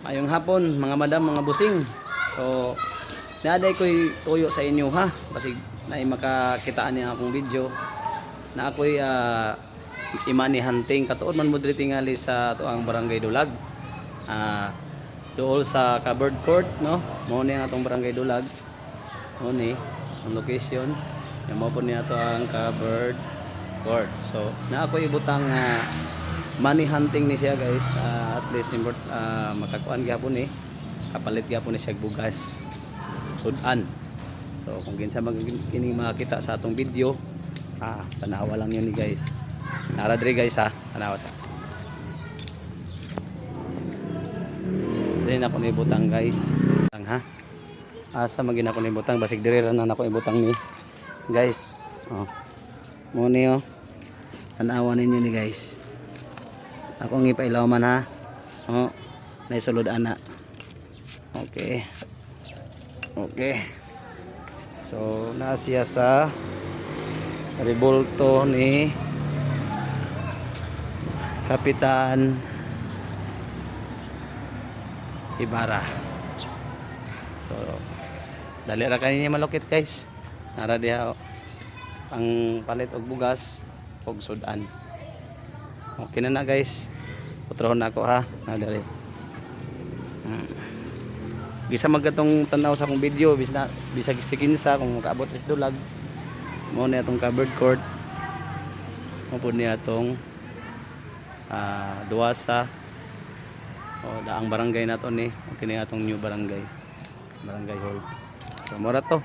Ayong hapon mga madam, mga busing. So naaday ko'y tuyo sa inyo ha. Basig na makakitaan niya akong video na ako'y imani hunting katuod man mo diri tingali sa tuang barangay Dulag. Dool sa covered court no. Mao ni ang atong barangay Dulag. Mao ni ang location. Mao po niya to ang covered court. So na ako'y ibutang money hunting ni siya guys, at least makakuan gyapon ni kapalit gyapon ni siya bugas sudan. So kung kinsa kining makita sa atong video, tanawa lang yun ni guys. Nara diri guys ha, tanawa sa din ako ni butang guys lang ha. Asa magin ako ni butang, basig diri ra na ako ibutang ni guys. Mo ni tanawa ninyo ni guys. Ako ng ipailaw man ha. Naisulod ana. Okay. Okay. So nasiya sa revolto ni Kapitan Ibarra. So dali ra kanina malukit guys. Nara diha ang palit og bugas og sudan. Okay na guys. Putrohon na ako ha. Dali. Bisa magkatong tanaw sa akong video, bisa sikinsa kung makaabot is Dulag. Mo ni atong covered court. Mo pud ni atong Duwasa. Daang barangay nato ni. Okay ni atong new barangay. Barangay hall. So mora to.